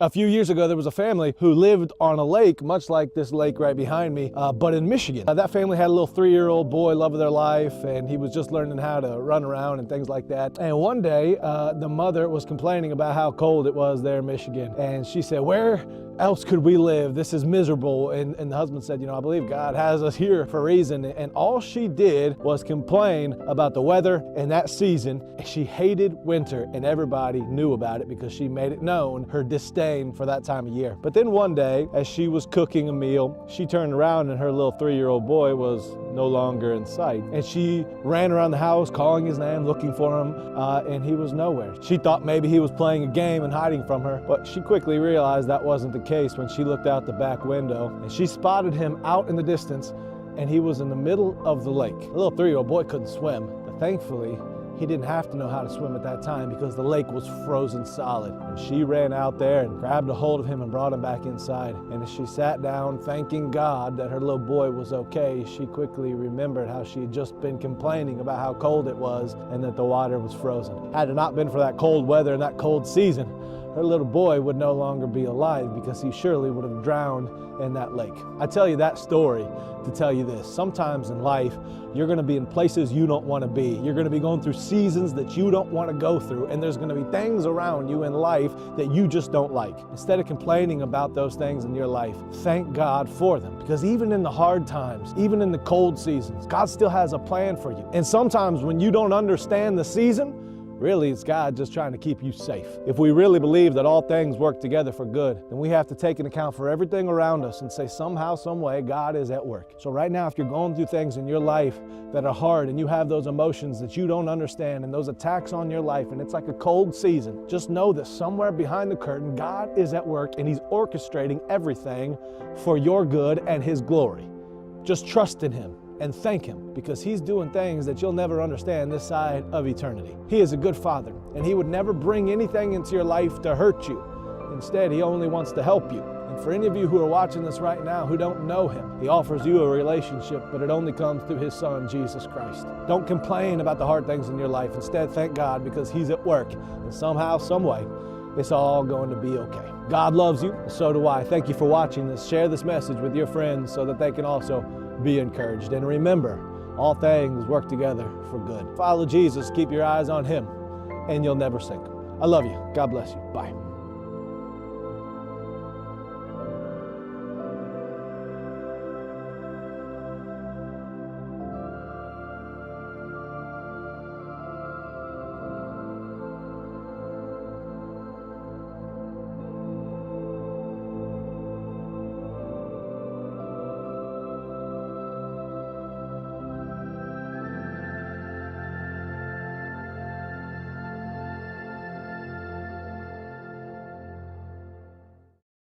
A few years ago, there was a family who lived on a lake, much like this lake right behind me, but in Michigan. That family had a little 3-year-old boy, love of their life, and he was just learning how to run around and things like that. And one day, the mother was complaining about how cold it was there in Michigan. And she said, "Where else could we live? This is miserable." And the husband said, "I believe God has us here for a reason." And all she did was complain about the weather in that season. She hated winter, and everybody knew about it because she made it known her disdain for that time of year. But then one day, as she was cooking a meal, she turned around and her little 3-year-old boy was no longer in sight. And she ran around the house calling his name, looking for him, and he was nowhere. She thought maybe he was playing a game and hiding from her, but she quickly realized that wasn't the case when she looked out the back window, and she spotted him out in the distance, and he was in the middle of the lake. The little 3-year-old boy couldn't swim, but thankfully, he didn't have to know how to swim at that time because the lake was frozen solid. And she ran out there and grabbed a hold of him and brought him back inside. And as she sat down, thanking God that her little boy was okay, she quickly remembered how she had just been complaining about how cold it was and that the water was frozen. Had it not been for that cold weather and that cold season, her little boy would no longer be alive because he surely would have drowned in that lake. I tell you that story to tell you this. Sometimes in life, you're going to be in places you don't want to be. You're going to be going through seasons that you don't want to go through, and there's going to be things around you in life that you just don't like. Instead of complaining about those things in your life, thank God for them, because even in the hard times, even in the cold seasons, God still has a plan for you. And sometimes when you don't understand the season, really, it's God just trying to keep you safe. If we really believe that all things work together for good, then we have to take an account for everything around us and say somehow, some way, God is at work. So right now, if you're going through things in your life that are hard and you have those emotions that you don't understand and those attacks on your life and it's like a cold season, just know that somewhere behind the curtain, God is at work and He's orchestrating everything for your good and His glory. Just trust in Him and thank Him, because He's doing things that you'll never understand this side of eternity. He is a good Father, and He would never bring anything into your life to hurt you. Instead, He only wants to help you. And for any of you who are watching this right now who don't know Him, He offers you a relationship, but it only comes through His Son, Jesus Christ. Don't complain about the hard things in your life. Instead, thank God, because He's at work, and somehow, some way, it's all going to be okay. God loves you, so do I. Thank you for watching this. Share this message with your friends so that they can also be encouraged. And remember, all things work together for good. Follow Jesus, keep your eyes on Him, and you'll never sink. I love you. God bless you. Bye.